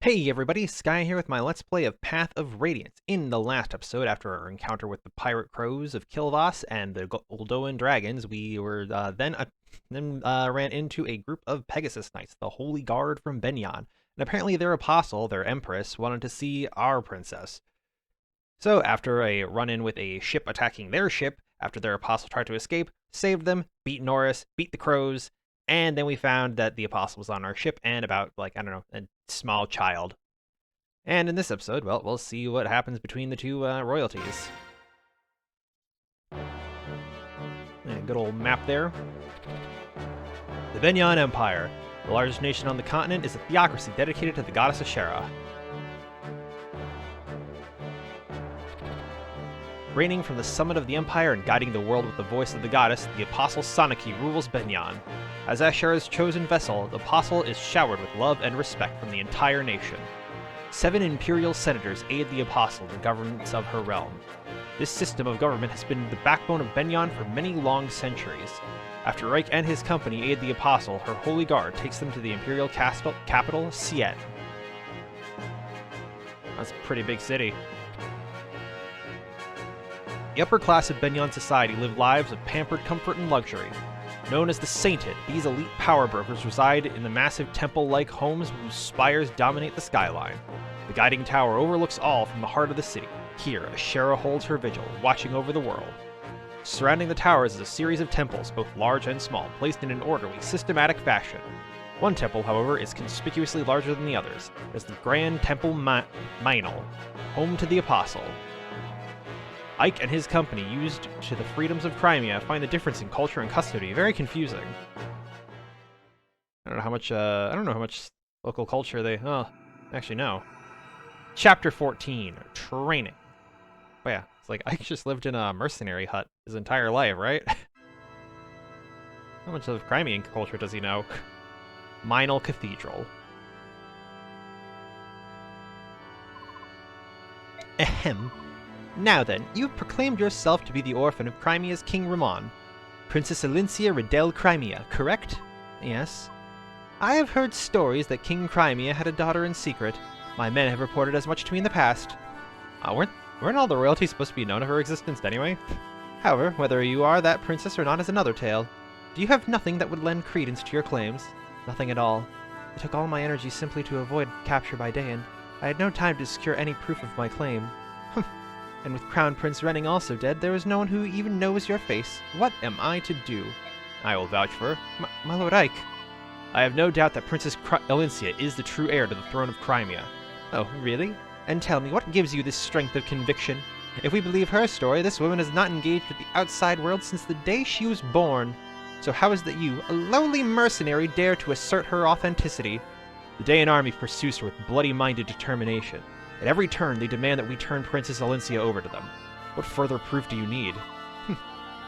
Hey everybody, Sky here with my Let's Play of Path of Radiance. In the last episode, after our encounter with the pirate crows of Kilvas and the Oldoan dragons, we were then ran into a group of Pegasus Knights, the Holy Guard from Benyon. And apparently their apostle, their empress, wanted to see our princess. So after a run-in with a ship attacking their ship, after their apostle tried to escape, saved them, beat Norris, beat the crows, and then we found that the apostle was on our ship and about, a small child. And in this episode, well, we'll see what happens between the two royalties. And good old map there. The Benyon Empire. The largest nation on the continent is a theocracy dedicated to the goddess Ashera. Reigning from the summit of the empire and guiding the world with the voice of the goddess, the apostle Sanaki rules Benyon. As Ashera's chosen vessel, the apostle is showered with love and respect from the entire nation. 7 imperial senators aid the apostle in the governance of her realm. This system of government has been the backbone of Benyon for many long centuries. After Reich and his company aid the apostle, her holy guard takes them to the imperial capital, Sien. That's a pretty big city. The upper class of Benyon society live lives of pampered comfort and luxury. Known as the Sainted, these elite power brokers reside in the massive temple-like homes whose spires dominate the skyline. The guiding tower overlooks all from the heart of the city. Here, Ashera holds her vigil, watching over the world. Surrounding the towers is a series of temples, both large and small, placed in an orderly, systematic fashion. One temple, however, is conspicuously larger than the others. It's the Grand Temple Mainel, home to the Apostle. Ike and his company, used to the freedoms of Crimea, find the difference in culture and custody very confusing. I don't know how much local culture they. Oh, actually no. Chapter 14: Training. Oh yeah, it's like Ike just lived in a mercenary hut his entire life, right? How much of Crimean culture does he know? Mainel Cathedral. Ahem. Now then, you've proclaimed yourself to be the orphan of Crimea's King Ramon. Princess Alincia Riddell Crimea, correct? Yes. I have heard stories that King Crimea had a daughter in secret. My men have reported as much to me in the past. Weren't all the royalties supposed to be known of her existence anyway? However, whether you are that princess or not is another tale. Do you have nothing that would lend credence to your claims? Nothing at all. It took all my energy simply to avoid capture by Dayan. I had no time to secure any proof of my claim. And with Crown Prince Renning also dead, there is no one who even knows your face. What am I to do? I will vouch for her. My Lord Ike. I have no doubt that Princess Alincia is the true heir to the throne of Crimea. Oh, really? And tell me, what gives you this strength of conviction? If we believe her story, this woman has not engaged with the outside world since the day she was born. So how is that you, a lowly mercenary, dare to assert her authenticity? The Dayan army pursues her with bloody-minded determination. At every turn, they demand that we turn Princess Alincia over to them. What further proof do you need?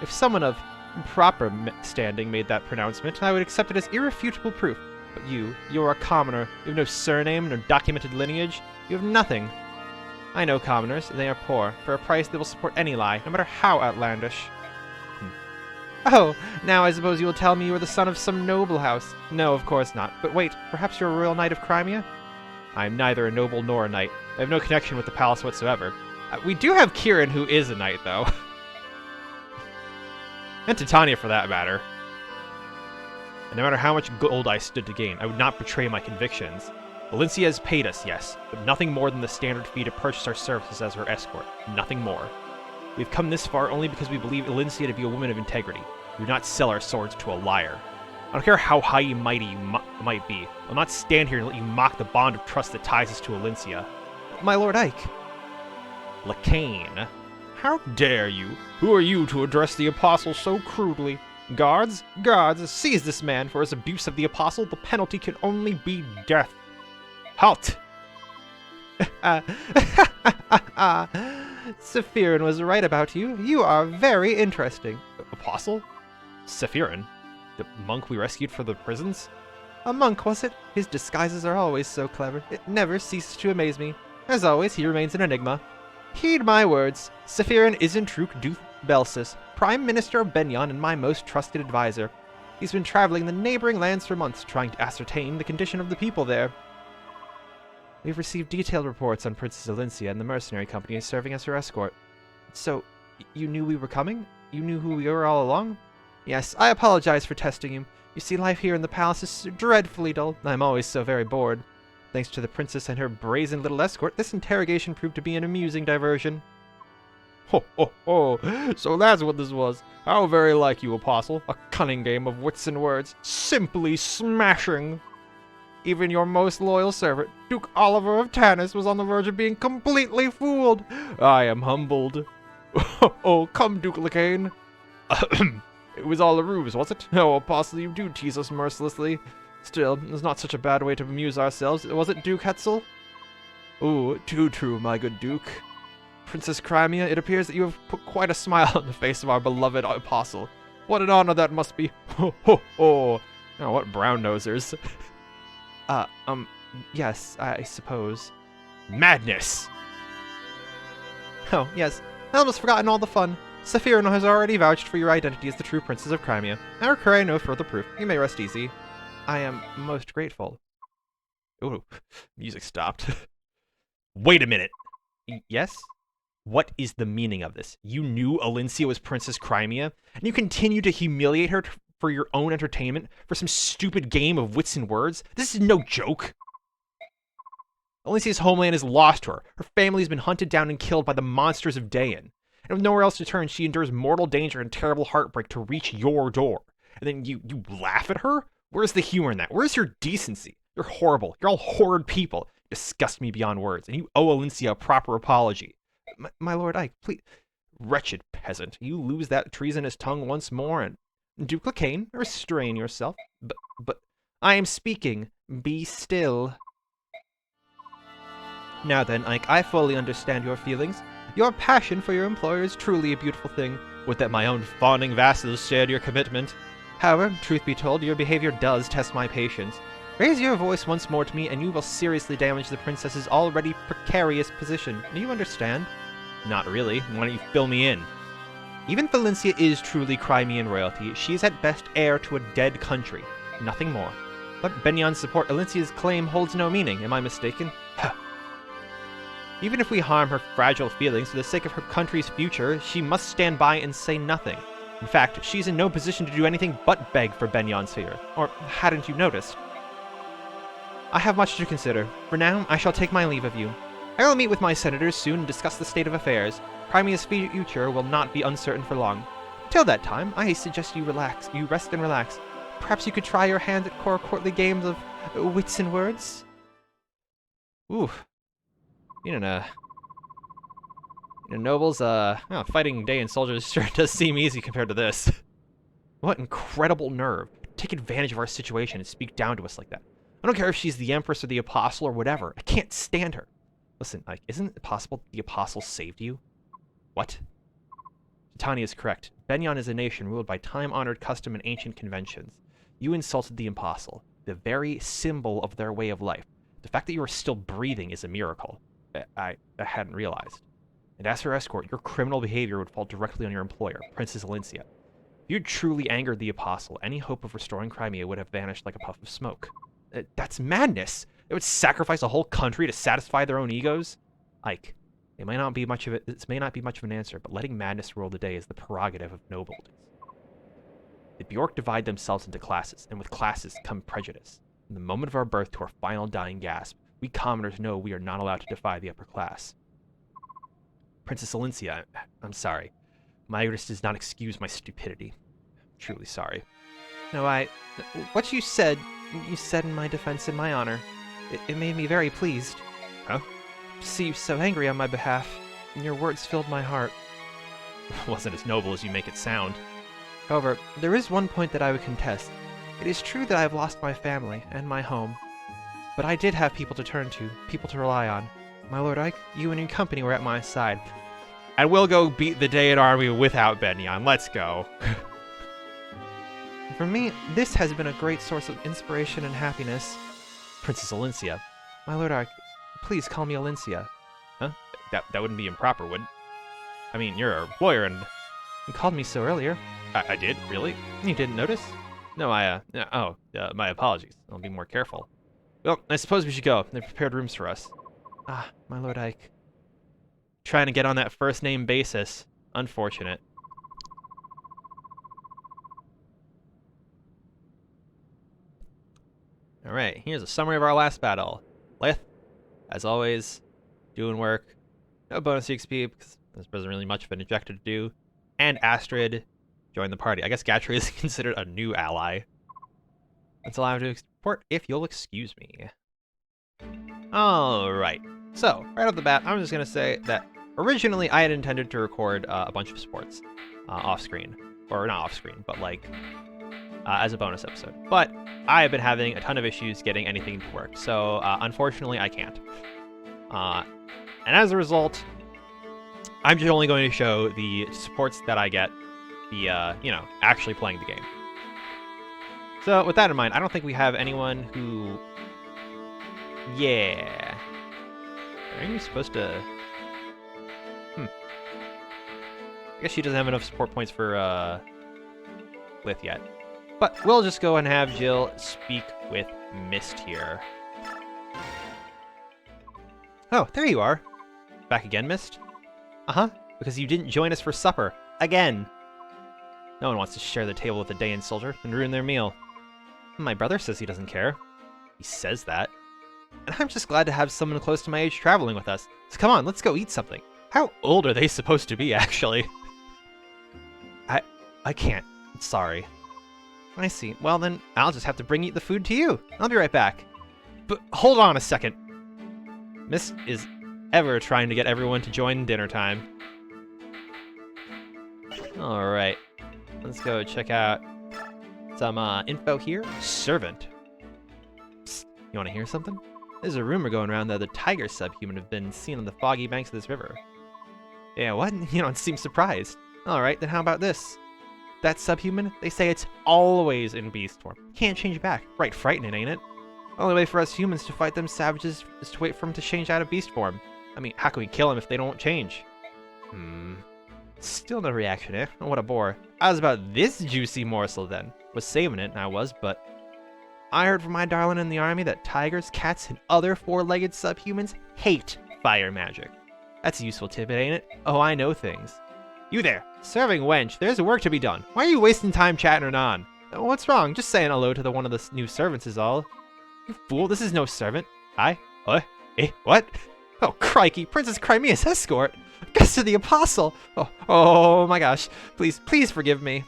If someone of proper standing made that pronouncement, I would accept it as irrefutable proof. But you're a commoner. You have no surname, no documented lineage. You have nothing. I know commoners. They are poor. For a price, they will support any lie, no matter how outlandish. Oh, now I suppose you will tell me you are the son of some noble house. No, of course not. But wait, perhaps you're a royal knight of Crimea? I am neither a noble nor a knight. I have no connection with the palace whatsoever. We do have Kieran, who is a knight, though. And Titania, for that matter. And no matter how much gold I stood to gain, I would not betray my convictions. Valencia has paid us, yes, but nothing more than the standard fee to purchase our services as her escort. Nothing more. We've come this far only because we believe Alincia to be a woman of integrity. We do not sell our swords to a liar. I don't care how high and mighty you might be. I'll not stand here and let you mock the bond of trust that ties us to Alincia. My Lord Ike. Lacane. How dare you? Who are you to address the Apostle so crudely? Guards? Guards, seize this man for his abuse of the Apostle. The penalty can only be death. Halt! Sephirin was right about you. You are very interesting. Apostle? Sephirin? The monk we rescued from the prisons? A monk, was it? His disguises are always so clever. It never ceases to amaze me. As always, he remains an enigma. Heed my words. Sephirin is in truth Duke Belsis, Prime Minister of Benyon and my most trusted advisor. He's been traveling the neighboring lands for months, trying to ascertain the condition of the people there. We've received detailed reports on Princess Alincia and the mercenary company serving as her escort. So, you knew we were coming? You knew who we were all along? Yes, I apologize for testing you. You see, life here in the palace is dreadfully dull. I'm always so very bored. Thanks to the princess and her brazen little escort, this interrogation proved to be an amusing diversion. Ho ho ho! So that's what this was. How very like you, Apostle. A cunning game of wits and words. Simply smashing! Even your most loyal servant, Duke Oliver of Tanis, was on the verge of being completely fooled. I am humbled. Oh, come, Duke Lacane. It was all a ruse, was it? Oh, Apostle, you do tease us mercilessly. Still, it's not such a bad way to amuse ourselves, was it, Duke Hetzel? Ooh, too true, my good Duke. Princess Crimea, it appears that you have put quite a smile on the face of our beloved Apostle. What an honor that must be. Ho ho ho! Oh, what brown-nosers. Yes, I suppose. Madness! Oh, yes. I almost forgotten all the fun. Saphirino has already vouched for your identity as the true Princess of Crimea. I require no further proof. You may rest easy. I am most grateful. Ooh, music stopped. Wait a minute. Yes? What is the meaning of this? You knew Alincia was Princess Crimea, and you continue to humiliate her for your own entertainment for some stupid game of wits and words? This is no joke. Alincia's homeland is lost to her. Her family has been hunted down and killed by the monsters of Dayan. And with nowhere else to turn, she endures mortal danger and terrible heartbreak to reach your door. And then you laugh at her? Where's the humor in that? Where's your decency? You're horrible. You're all horrid people. You disgust me beyond words, and you owe Alincia a proper apology. My Lord Ike, please. Wretched peasant, you lose that treasonous tongue once more, and Duke Lacane, restrain yourself. But I am speaking. Be still. Now then, Ike, I fully understand your feelings. Your passion for your employer is truly a beautiful thing. Would that my own fawning vassals shared your commitment. However, truth be told, your behavior does test my patience. Raise your voice once more to me, and you will seriously damage the princess's already precarious position. Do you understand? Not really. Why don't you fill me in? Even if Alincia is truly Crimean royalty, she is at best heir to a dead country. Nothing more. But Benion's support Alincia's claim holds no meaning. Am I mistaken? Even if we harm her fragile feelings for the sake of her country's future, she must stand by and say nothing. In fact, she's in no position to do anything but beg for Benion's favor. Or hadn't you noticed? I have much to consider. For now, I shall take my leave of you. I will meet with my senators soon and discuss the state of affairs. Crimea's future will not be uncertain for long. Till that time, I suggest you rest and relax. Perhaps you could try your hand at courtly games of wits and words? Ooh. Nobles, fighting Dayan soldiers sure does seem easy compared to this. What incredible nerve. Take advantage of our situation and speak down to us like that. I don't care if she's the Empress or the Apostle or whatever. I can't stand her. Listen, Ike, isn't it possible the Apostle saved you? What? Titania is correct. Benyon is a nation ruled by time-honored custom and ancient conventions. You insulted the Apostle, the very symbol of their way of life. The fact that you are still breathing is a miracle. I hadn't realized. And as her escort, your criminal behavior would fall directly on your employer, Princess Alincia. If you had truly angered the Apostle, any hope of restoring Crimea would have vanished like a puff of smoke. That's madness! They would sacrifice a whole country to satisfy their own egos? Ike, this may not be much of an answer, but letting madness rule the day is the prerogative of nobles. The Bjork divide themselves into classes, and with classes come prejudice. From the moment of our birth to our final dying gasp, we commoners know we are not allowed to defy the upper class. Princess Alincia, I'm sorry. My ignorance does not excuse my stupidity. I'm truly sorry. No, what you said in my defense and my honor. It made me very pleased. Huh? To see you so angry on my behalf, and your words filled my heart. Wasn't as noble as you make it sound. However, there is one point that I would contest. It is true that I have lost my family and my home. But I did have people to turn to, people to rely on. My Lord Ike, you and your company were at my side. And we'll go beat the Dayan army without Benyon. Let's go. For me, this has been a great source of inspiration and happiness. Princess Alincia. My Lord Ike, please call me Alincia. Huh? That wouldn't be improper, would it? I mean, you're our employer and... You called me so earlier. I did? Really? You didn't notice? No, my apologies. I'll be more careful. Well, I suppose we should go. They've prepared rooms for us. Ah, my Lord Ike. Trying to get on that first name basis. Unfortunate. Alright, here's a summary of our last battle. Lith, as always, doing work. No bonus XP, because there wasn't really much of an objective to do. And Astrid joined the party. I guess Gatry is considered a new ally. That's all I have to report, if you'll excuse me. Alright, so, right off the bat, I'm just going to say that originally I had intended to record a bunch of sports off-screen. Or not off-screen, but like as a bonus episode. But I have been having a ton of issues getting anything to work, so unfortunately I can't. And as a result, I'm just only going to show the supports that I get, actually playing the game. So with that in mind, I don't think we have anyone who... Yeah. Are you supposed to... I guess she doesn't have enough support points for Lith yet. But we'll just go and have Jill speak with Mist here. Oh, there you are. Back again, Mist? Uh-huh, because you didn't join us for supper. Again. No one wants to share the table with a Dayan soldier and ruin their meal. My brother says he doesn't care. He says that. And I'm just glad to have someone close to my age traveling with us. So come on, let's go eat something. How old are they supposed to be, actually? I can't. Sorry. I see. Well, then I'll just have to bring the food to you. I'll be right back. But hold on a second. Mist is ever trying to get everyone to join dinner time. Alright. Let's go check out some info here. Servant. Psst, you want to hear something? There's a rumor going around that the tiger subhuman have been seen on the foggy banks of this river. Yeah, what? You don't seem surprised. Alright, then how about this? That subhuman, they say it's always in beast form. Can't change back. Right frightening, ain't it? Only way for us humans to fight them savages is to wait for them to change out of beast form. I mean, how can we kill them if they don't change? Still no reaction, eh? Oh, what a bore. I was about this juicy morsel then. Was saving it, I was, but... I heard from my darling in the army that tigers, cats, and other four-legged subhumans hate fire magic. That's a useful tidbit, ain't it? Oh, I know things. You there, serving wench, there's work to be done. Why are you wasting time chatting on? What's wrong? Just saying hello to one of the new servants is all. You fool, this is no servant. Hi? What? Eh, what? Oh, crikey, Princess Crimea's escort! Guest of the Apostle! Oh my gosh. Please forgive me.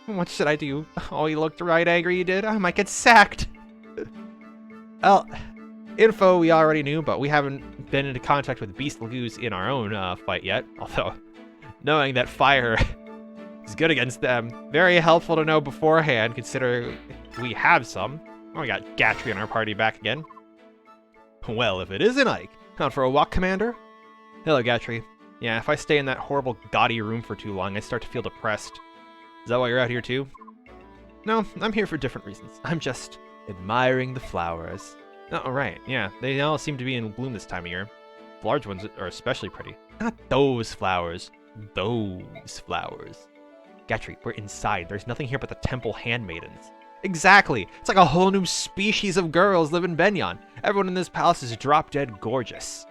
What should I do? Oh, you looked right angry, you did. I might get sacked. Well, info we already knew, but we haven't been into contact with Beast Lagoos in our own fight yet. Although, knowing that fire is good against them, very helpful to know beforehand, considering we have some. Oh, we got Gatry in our party back again. Well, if it isn't Ike. Out for a walk, Commander? Hello, Gatry. Yeah, if I stay in that horrible, gaudy room for too long, I start to feel depressed. Is that why you're out here too? No, I'm here for different reasons. I'm just admiring the flowers. Oh, right, yeah, they all seem to be in bloom this time of year. The large ones are especially pretty. Not those flowers. Those flowers. Gatry, we're inside. There's nothing here but the temple handmaidens. Exactly! It's like a whole new species of girls live in Benyon. Everyone in this palace is drop-dead gorgeous.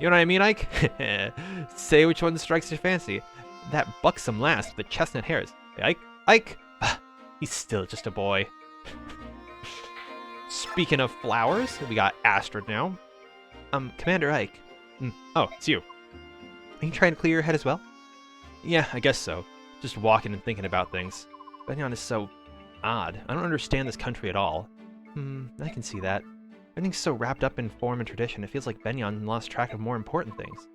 You know what I mean, Ike? Say which one strikes your fancy. That buxom lass with the chestnut hairs. Hey, Ike? He's still just a boy. Speaking of flowers, we got Astrid now. Commander Ike. Oh, it's you. Are you trying to clear your head as well? Yeah, I guess so. Just walking and thinking about things. Benyon is so odd. I don't understand this country at all. I can see that. Everything's so wrapped up in form and tradition, it feels like Benyon lost track of more important things.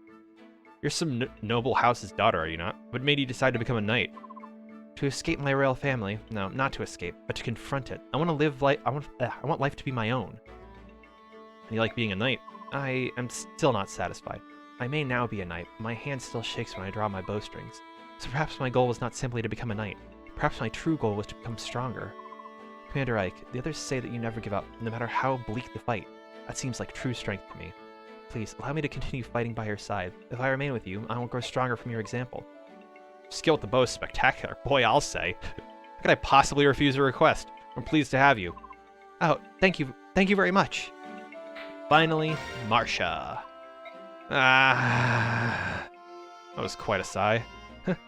You're some noble house's daughter, are you not? What made you decide to become a knight? To escape my royal family. No, not to escape, but to confront it. I want to live life. I want life to be my own. And you like being a knight? I am still not satisfied. I may now be a knight, but my hand still shakes when I draw my bowstrings. So perhaps my goal was not simply to become a knight. Perhaps my true goal was to become stronger. Commander Ike, the others say that you never give up, no matter how bleak the fight. That seems like true strength to me. Please, allow me to continue fighting by your side. If I remain with you, I will grow stronger from your example. Skill with the bow is spectacular. Boy, I'll say. How could I possibly refuse a request? I'm pleased to have you. Oh, thank you very much. Finally, Marcia. Ah, that was quite a sigh.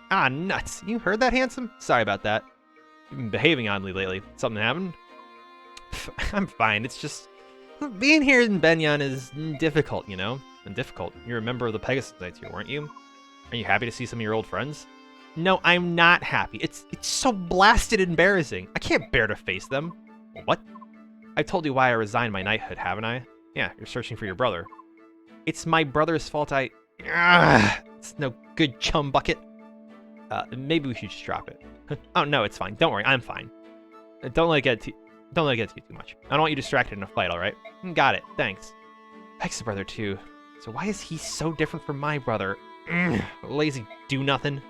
Ah, nuts. You heard that, handsome? Sorry about that. You've been behaving oddly lately. Something happened? I'm fine. It's just being here in Benyon is difficult, you know? And difficult. You're a member of the Pegasus Knights here, weren't you? Are you happy to see some of your old friends? No, I'm not happy. It's so blasted embarrassing. I can't bear to face them. What? I told you why I resigned my knighthood, haven't I? Yeah, you're searching for your brother. It's my brother's fault. It's no good, chum bucket. Maybe we should just drop it. Oh no, it's fine. Don't worry, I'm fine. Don't let it get to you too much. I don't want you distracted in a fight, all right? Got it. Thanks. Pike's a brother too. So why is he so different from my brother? Lazy do nothing.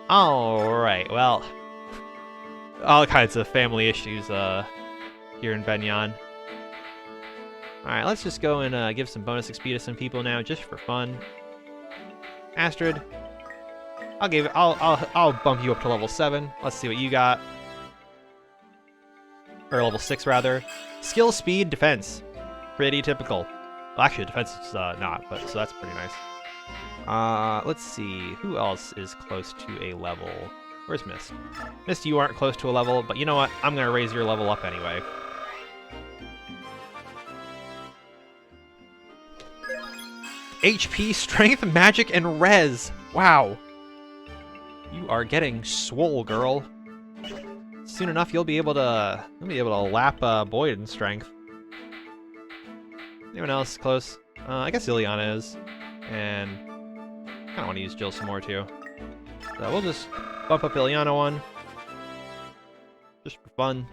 All right. Well, all kinds of family issues here in Benyon. All right, let's just go and give some bonus XP to some people now, just for fun. Astrid, I'll bump you up to level 7. Let's see what you got. Or level 6 rather. Skill, speed, defense. Pretty typical. Well, actually, defense is not, but so that's pretty nice. Let's see. Who else is close to a level? Where's Mist? Mist, you aren't close to a level, but you know what? I'm gonna raise your level up anyway. HP, strength, magic, and res. Wow. You are getting swole, girl. Soon enough, you'll be able to lap Boyd in strength. Anyone else close? I guess Ileana is, and I kind of want to use Jill some more too. So we'll just bump up Ileana one, just for fun.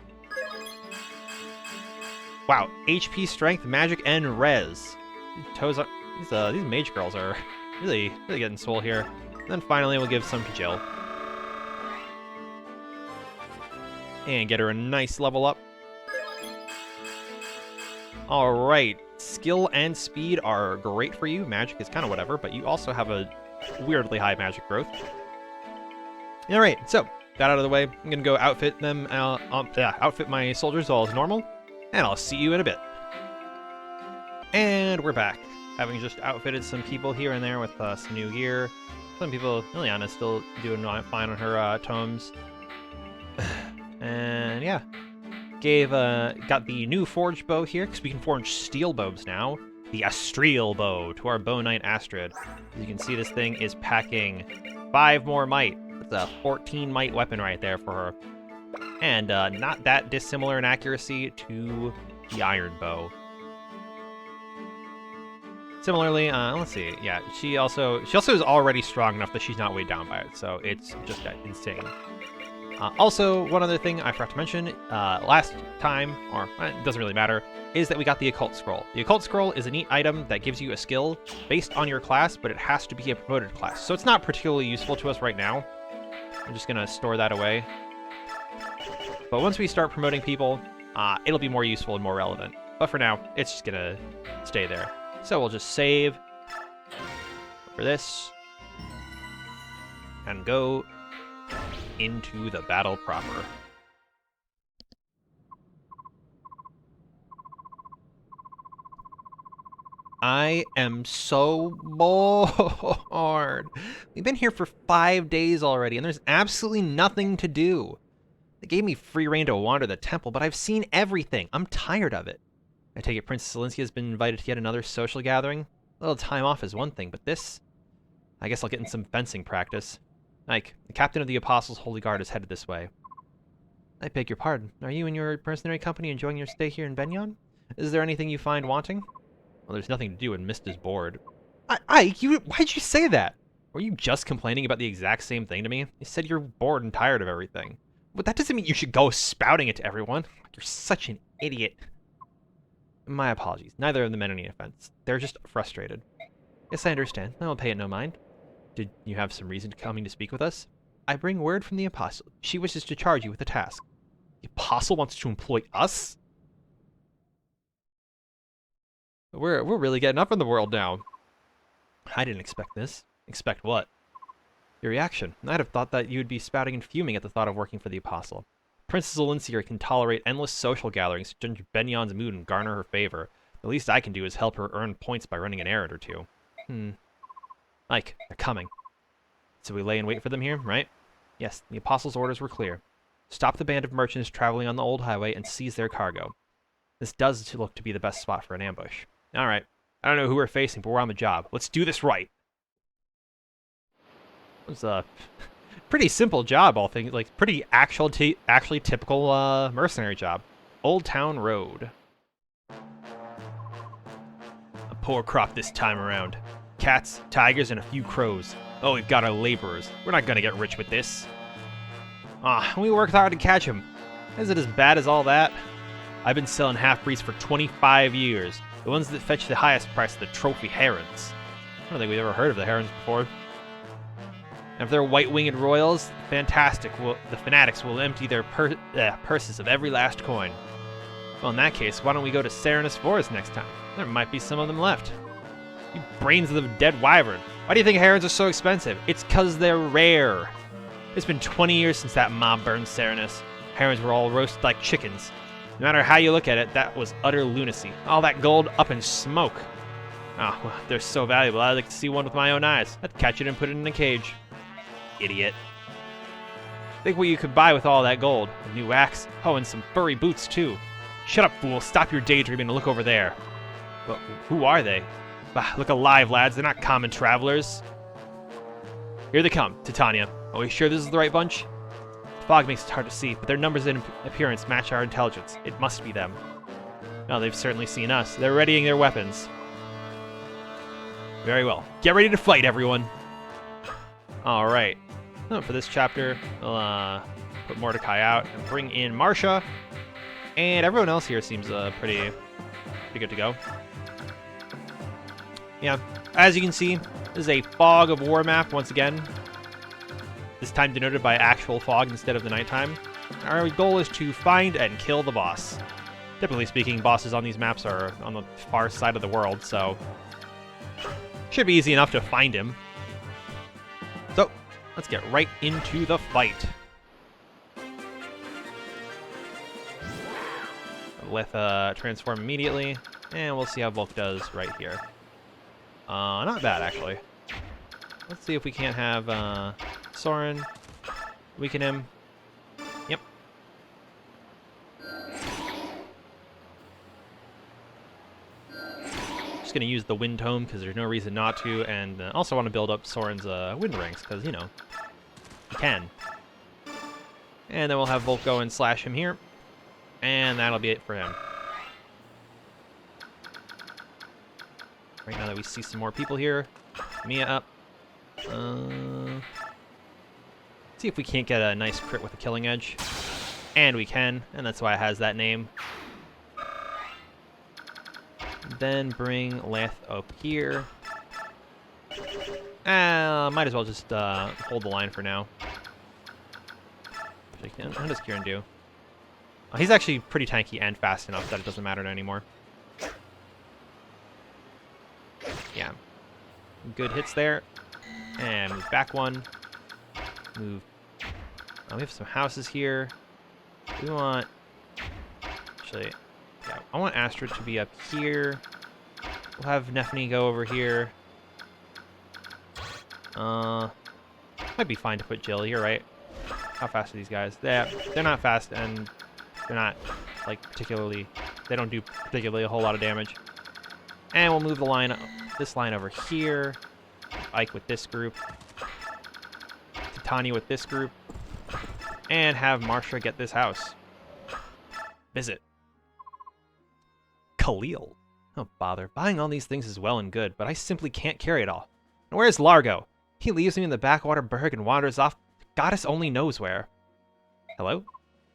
Wow, HP, strength, magic, and res. These mage girls are really getting swole here. And then finally, we'll give some to Jill. And get her a nice level up. Alright, skill and speed are great for you. Magic is kind of whatever, but you also have a weirdly high magic growth. Alright, so, that out of the way, I'm gonna go outfit them, outfit my soldiers all as normal, and I'll see you in a bit. And we're back. Having just outfitted some people here and there with some new gear. Some people, Ileana's still doing fine on her tomes. And yeah, got the new forged bow here, because we can forge steel bows now. The Astrial bow to our bow knight Astrid. As you can see, this thing is packing 5 more might. That's a 14 might weapon right there for her. And not that dissimilar in accuracy to the iron bow. Similarly, let's see. Yeah, she also is already strong enough that she's not weighed down by it, so it's just insane. Also, one other thing I forgot to mention last time, or it doesn't really matter, is that we got the Occult Scroll. The Occult Scroll is a neat item that gives you a skill based on your class, but it has to be a promoted class, so it's not particularly useful to us right now. I'm just gonna store that away. But once we start promoting people, it'll be more useful and more relevant. But for now, it's just gonna stay there. So we'll just save for this and go into the battle proper. I am so bored. We've been here for 5 days already, and there's absolutely nothing to do. They gave me free reign to wander the temple, but I've seen everything. I'm tired of it. I take it Princess Alincia has been invited to yet another social gathering? A little time off is one thing, but this... I guess I'll get in some fencing practice. Ike, the captain of the Apostles' Holy Guard is headed this way. I beg your pardon. Are you and your mercenary company enjoying your stay here in Benyon? Is there anything you find wanting? Well, there's nothing to do when Mist is bored. Ike, why'd you say that? Were you just complaining about the exact same thing to me? You said you're bored and tired of everything. But that doesn't mean you should go spouting it to everyone. You're such an idiot. My apologies. Neither of them meant any offense. They're just frustrated. Yes, I understand. I will pay it no mind. Did you have some reason coming to speak with us? I bring word from the Apostle. She wishes to charge you with a task. The Apostle wants to employ us? We're really getting up in the world now. I didn't expect this. Expect what? Your reaction. I'd have thought that you would be spouting and fuming at the thought of working for the Apostle. Princess Elincia can tolerate endless social gatherings to change Benyon's mood and garner her favor. The least I can do is help her earn points by running an errand or two. Ike, they're coming. So we lay in wait for them here, right? Yes, the Apostles' orders were clear. Stop the band of merchants traveling on the old highway and seize their cargo. This does look to be the best spot for an ambush. Alright, I don't know who we're facing, but we're on the job. Let's do this right. It was a pretty simple job, all things, like, pretty actually typical mercenary job. Old Town Road. A poor crop this time around. Cats, tigers, and a few crows. Oh, we've got our laborers. We're not gonna get rich with this. We worked hard to catch them. Is it as bad as all that? I've been selling half-breeds for 25 years. The ones that fetch the highest price are the trophy herons. I don't think we've ever heard of the herons before. And if they're white-winged royals, the fanatics will empty their purses of every last coin. Well, in that case, why don't we go to Serenus Forest next time? There might be some of them left. You brains of the dead wyvern. Why do you think herons are so expensive? It's 'cause they're rare. It's been 20 years since that mob burned Serenus. Herons were all roasted like chickens. No matter how you look at it, that was utter lunacy. All that gold up in smoke. Oh, well, they're so valuable. I'd like to see one with my own eyes. I'd catch it and put it in a cage. Idiot. Think what you could buy with all that gold. A new axe. Oh, and some furry boots, too. Shut up, fool. Stop your daydreaming and look over there. But who are they? Bah, look alive, lads. They're not common travelers. Here they come, Titania. Are we sure this is the right bunch? The fog makes it hard to see, but their numbers and appearance match our intelligence. It must be them. No, they've certainly seen us. They're readying their weapons. Very well. Get ready to fight, everyone. All right. For this chapter, we'll put Mordecai out and bring in Marcia. And everyone else here seems pretty good to go. Yeah, as you can see, this is a fog of war map once again. This time denoted by actual fog instead of the nighttime. Our goal is to find and kill the boss. Typically speaking, bosses on these maps are on the far side of the world, so should be easy enough to find him. So, let's get right into the fight. With transform immediately, and we'll see how Volk does right here. Not bad, actually. Let's see if we can't have Soren weaken him. Yep. Just gonna use the Wind Tome because there's no reason not to, and also want to build up Soren's Wind Ranks because, you know, you can. And then we'll have Volk go and slash him here, and that'll be it for him. Right now that we see some more people here. Mia up. See if we can't get a nice crit with a Killing Edge. And we can, and that's why it has that name. Then bring Leth up here. Might as well just hold the line for now. How does Kieran do? Oh, he's actually pretty tanky and fast enough that it doesn't matter anymore. Yeah. Good hits there. And move back one. Move. Oh, we have some houses here. We want... Actually, yeah, I want Astrid to be up here. We'll have Nephany go over here. Might be fine to put Jill here, right? How fast are these guys? They're not fast, and they're not, like, particularly... They don't do particularly a whole lot of damage. And we'll move the line... This line over here. Ike with this group. Titania with this group. And have Marcia get this house. Visit. Khalil. Oh, bother. Buying all these things is well and good, but I simply can't carry it all. And where's Largo? He leaves me in the backwater burg and wanders off. Goddess only knows where. Hello?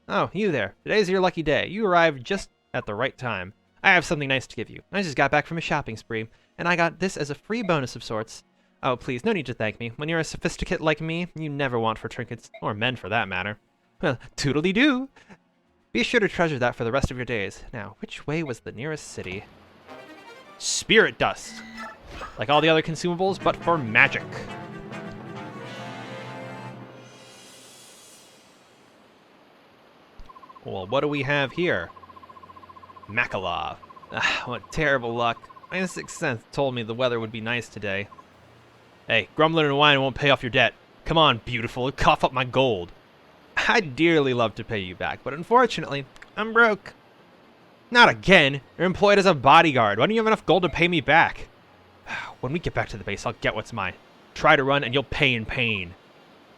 Oh, you there. Today's your lucky day. You arrived just at the right time. I have something nice to give you. I just got back from a shopping spree, and I got this as a free bonus of sorts. Oh, please, no need to thank me. When you're a sophisticate like me, you never want for trinkets, or men for that matter. Well, toodly-doo! Be sure to treasure that for the rest of your days. Now, which way was the nearest city? Spirit Dust! Like all the other consumables, but for magic. Well, what do we have here? Makalov. Ah, what terrible luck. My sixth sense told me the weather would be nice today. Hey, grumbling and whining won't pay off your debt. Come on, beautiful, cough up my gold. I'd dearly love to pay you back, but unfortunately, I'm broke. Not again. You're employed as a bodyguard. Why don't you have enough gold to pay me back? When we get back to the base, I'll get what's mine. Try to run and you'll pay in pain.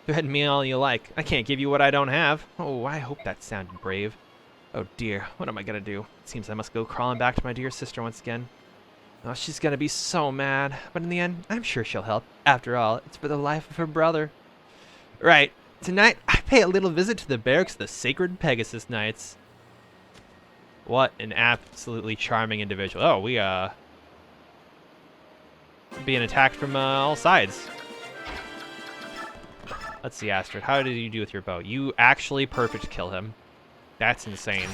Threaten me all you like. I can't give you what I don't have. Oh, I hope that sounded brave. Oh dear, what am I gonna do? It seems I must go crawling back to my dear sister once again. Oh, she's gonna be so mad. But in the end, I'm sure she'll help. After all, it's for the life of her brother. Right. Tonight, I pay a little visit to the barracks of the Sacred Pegasus Knights. What an absolutely charming individual. Oh, we, being attacked from, all sides. Let's see, Astrid. How did you do with your bow? You actually perfect kill him. That's insane.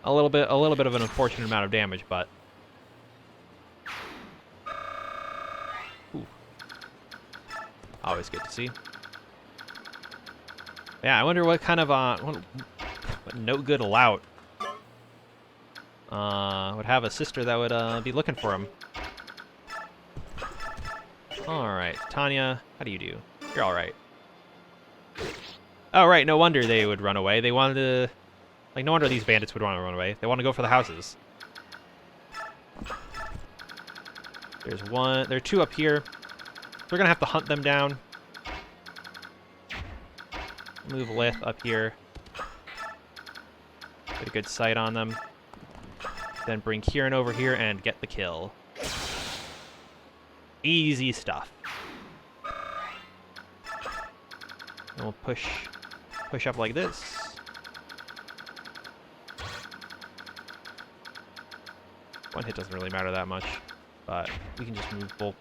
a little bit of an unfortunate amount of damage, but... Ooh. Always good to see. Yeah, I wonder what kind of, what no good lout would have a sister that would, be looking for him. Alright, Tanya, how do you do? You're alright. Oh, right, no wonder they would run away. They wanted to... Like, no wonder these bandits would want to run away. They want to go for the houses. There's one... There are two up here. We're going to have to hunt them down. Move Lith up here. Get a good sight on them. Then bring Kieran over here and get the kill. Easy stuff. And we'll push up like this. One hit doesn't really matter that much, but we can just move Bolt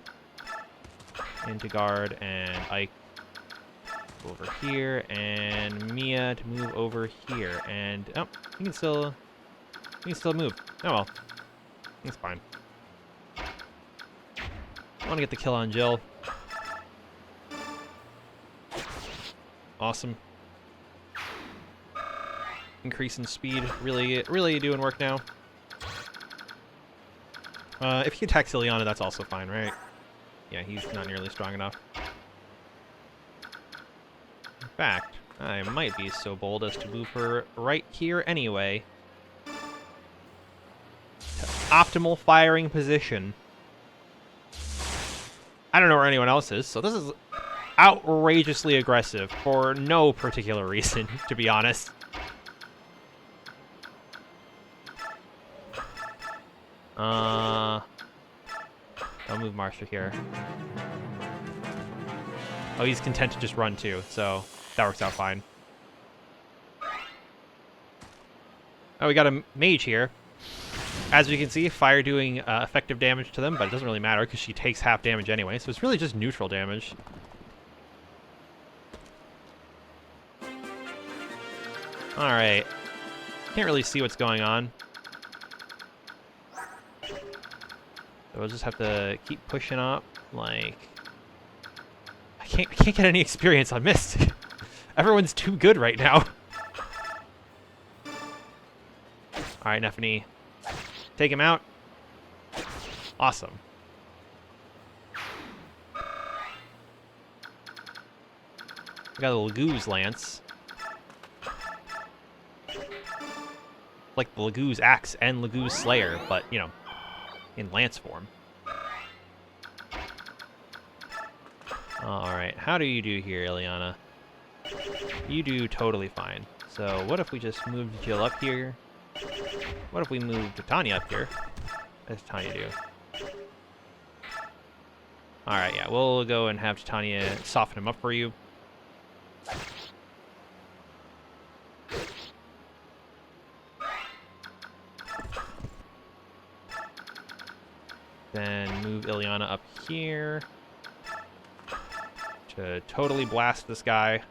into guard and Ike over here and Mia to move over here. And oh, you can still move. Oh well, that's fine. I want to get the kill on Jill. Awesome. Increase in speed, really doing work now. If he attacks Ileana, that's also fine, right? Yeah, he's not nearly strong enough. In fact, I might be so bold as to move her right here anyway. To optimal firing position. I don't know where anyone else is, so this is outrageously aggressive for no particular reason, to be honest. I'll move Marsha here. Oh, he's content to just run too, so that works out fine. Oh, we got a mage here. As we can see, fire doing effective damage to them, but it doesn't really matter because she takes half damage anyway, so it's really just neutral damage. Alright. Can't really see what's going on. So we'll just have to keep pushing up, like... I can't get any experience on Mist. Everyone's too good right now. Alright, Nephany. Take him out. Awesome. We got a Lagoo's Lance. Like the Lagoo's Axe and Lagoo's Slayer, but, you know, in Lance form. Alright, how do you do here, Ileana? You do totally fine. So what if we just moved Jill up here? What if we moved Tanya up here? What does Tanya do? Alright, yeah, we'll go and have Tanya soften him up for you. Then move Ileana up here to totally blast this guy.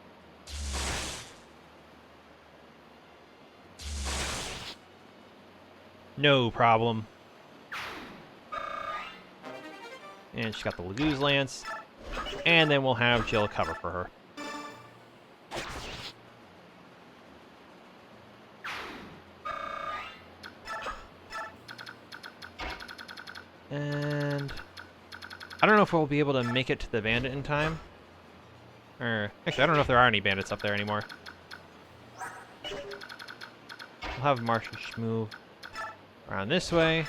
No problem. And she's got the Lagoo's Lance. And then we'll have Jill cover for her. And I don't know if we'll be able to make it to the bandit in time. Or, actually, I don't know if there are any bandits up there anymore. We'll have Marsha move around this way.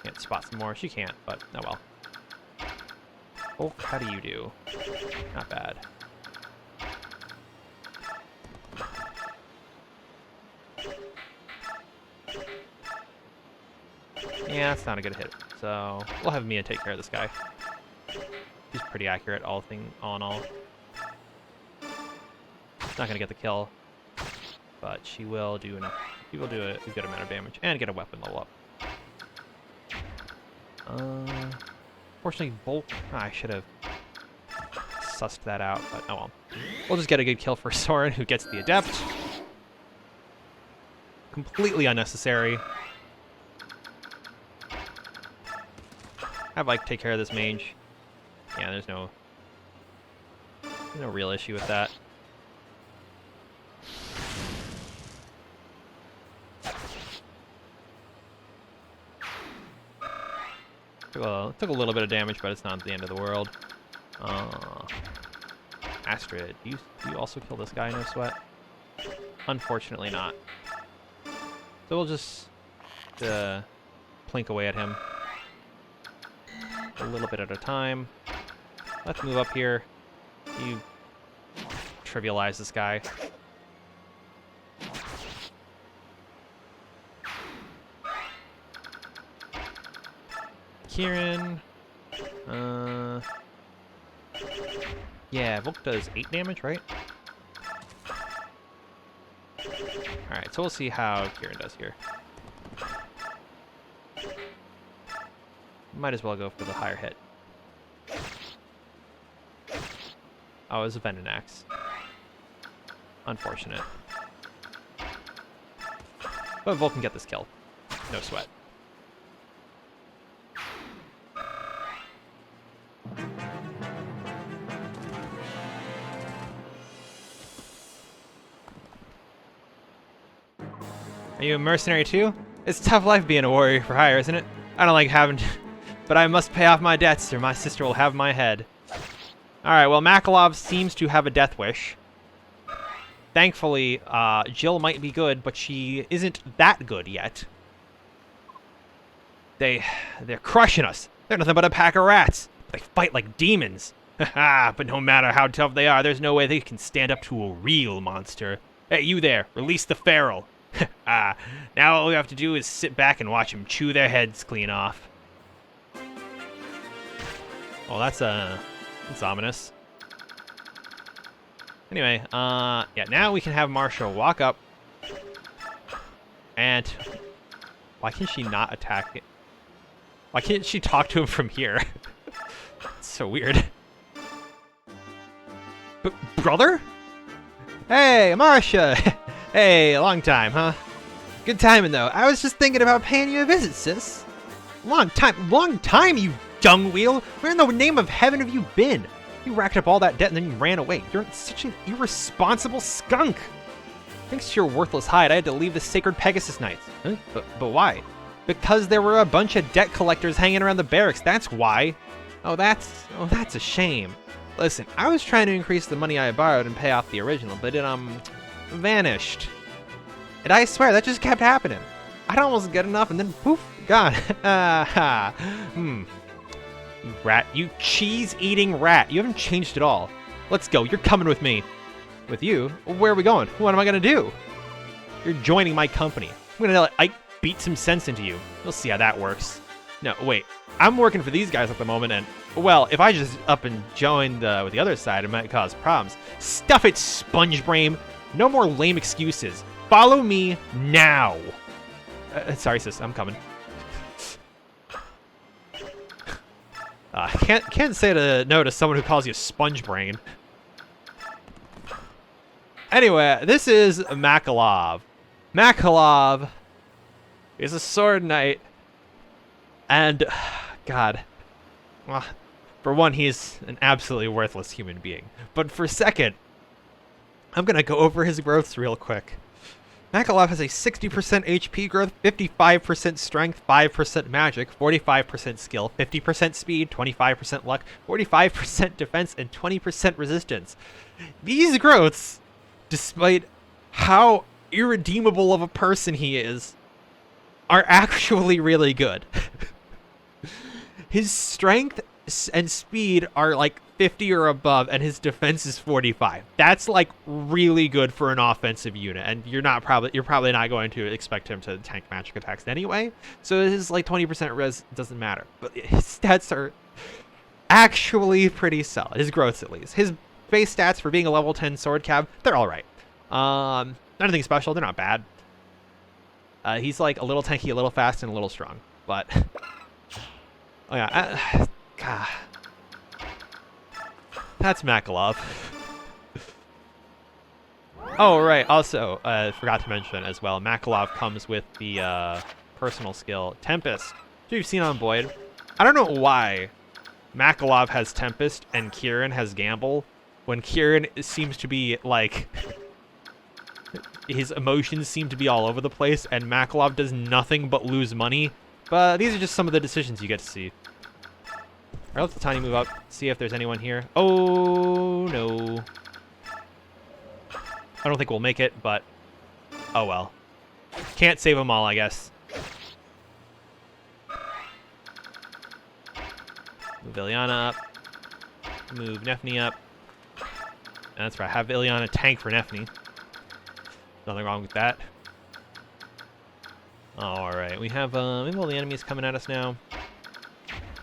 Can't spot some more. She can't, but oh well. Hulk, how do you do? Not bad. Yeah, that's not a good hit. So we'll have Mia take care of this guy. She's pretty accurate, all in all. Not gonna get the kill, but she will do enough. She will do a good amount of damage and get a weapon level up. Fortunately, Bulk. I should have sussed that out, but oh well. We'll just get a good kill for Soren, who gets the adept. Completely unnecessary. Have like take care of this mage. Yeah, there's no real issue with that. Took a little bit of damage, but it's not the end of the world. Astrid, you also kill this guy, no sweat? Unfortunately not. So we'll just plink away at him. A little bit at a time. Let's move up here. You trivialize this guy. Kieran. Yeah, Volk does 8 damage, right? Alright, so we'll see how Kieran does here. Might as well go for the higher hit. Oh, it was a Venom Axe. Unfortunate. But Volk can get this kill. No sweat. Are you a mercenary too? It's a tough life being a warrior for hire, isn't it? I don't like having to... But I must pay off my debts or my sister will have my head. Alright, well, Makalov seems to have a death wish. Thankfully, Jill might be good, but she isn't that good yet. They're crushing us. They're nothing but a pack of rats. They fight like demons. Haha, but no matter how tough they are, there's no way they can stand up to a real monster. Hey, you there, release the feral. Now all we have to do is sit back and watch them chew their heads clean off. Oh, that's ominous. Anyway, yeah, now we can have Marsha walk up. And why can she not attack it? Why can't she talk to him from here? It's so weird. Brother? Hey, Marsha! Hey, long time, huh? Good timing, though. I was just thinking about paying you a visit, sis. Long time, you dung wheel! Where in the name of heaven have you been? You racked up all that debt and then you ran away. You're such an irresponsible skunk! Thanks to your worthless hide, I had to leave the sacred Pegasus Knights. Huh? But why? Because there were a bunch of debt collectors hanging around the barracks, that's why! Oh, that's a shame. Listen, I was trying to increase the money I borrowed and pay off the original, but it, vanished. And I swear, that just kept happening. I'd almost get enough and then poof, gone. You rat, you cheese-eating rat. You haven't changed at all. Let's go, you're coming with me. With you? Where are we going? What am I gonna do? You're joining my company. I'm gonna let Ike beat some sense into you. You'll see how that works. No, wait. I'm working for these guys at the moment, and, well, if I just up and joined with the other side, it might cause problems. Stuff it, sponge brain. No more lame excuses. Follow me now. Sorry, sis, I'm coming. Can't say no to someone who calls you sponge brain. Anyway, this is Makalov. Makalov is a sword knight, and God, well, for one, he's an absolutely worthless human being. But for second, I'm gonna go over his growths real quick. Makalov has a 60% HP growth, 55% strength, 5% magic, 45% skill, 50% speed, 25% luck, 45% defense, and 20% resistance. These growths, despite how irredeemable of a person he is, are actually really good. His strength and speed are like 50 or above, and his defense is 45. That's like really good for an offensive unit, and you're probably not going to expect him to tank magic attacks anyway. So his like 20% res doesn't matter, but his stats are actually pretty solid. His growths, at least. His base stats for being a level 10 sword cab, they're all right. Nothing special. They're not bad. He's like a little tanky, a little fast, and a little strong. But oh yeah, God. That's Makalov. Oh, right. Also, forgot to mention as well, Makalov comes with the personal skill, Tempest, which you've seen on Boyd. I don't know why Makalov has Tempest and Kieran has Gamble, when Kieran seems to be, like, his emotions seem to be all over the place, and Makalov does nothing but lose money. But these are just some of the decisions you get to see. All right, let's tiny move up, see if there's anyone here. Oh, no. I don't think we'll make it, but oh well. Can't save them all, I guess. Move Ilyana up. Move Nefni up. And that's right, have Ilyana tank for Nefni. Nothing wrong with that. Alright, we have maybe all the enemies coming at us now.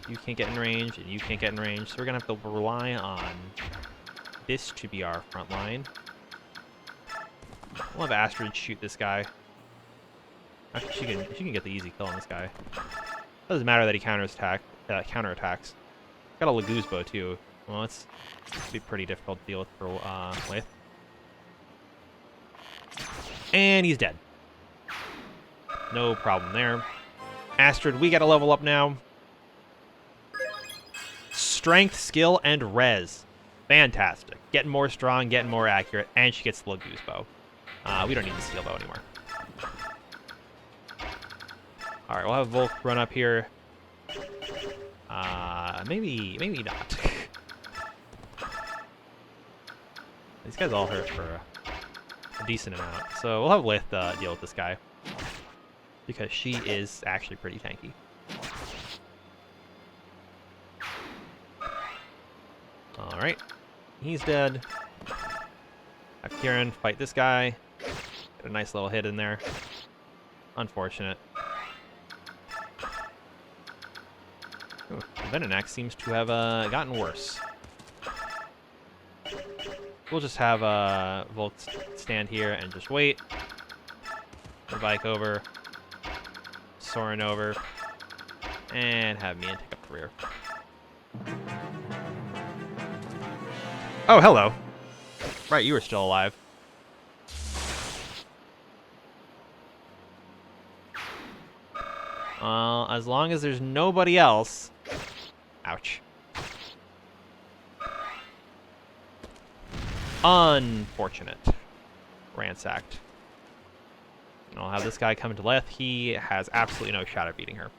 You can't get in range, and you can't get in range, so we're gonna have to rely on this to be our front line. We'll have Astrid shoot this guy. Actually, she can get the easy kill on this guy. Doesn't matter that he counterattacks. Got a Laguzbo too. Well, it's be pretty difficult to deal with And he's dead. No problem there. Astrid, we got to level up now. Strength, skill, and res. Fantastic. Getting more strong, getting more accurate, and she gets the Laguz bow. We don't need the steel bow anymore. Alright, we'll have Volk run up here. Maybe not. These guys all hurt for a decent amount. So we'll have Lith deal with this guy, because she is actually pretty tanky. Alright. He's dead. Have Kieran fight this guy. Get a nice little hit in there. Unfortunate. Ooh, Veninax seems to have gotten worse. We'll just have Volk stand here and just wait. The bike over. Soren over. And have Mian take up the rear. Oh, hello. Right, you were still alive. As long as there's nobody else. Ouch. Unfortunate. Ransacked. And I'll have this guy come to Leth. He has absolutely no shot at beating her.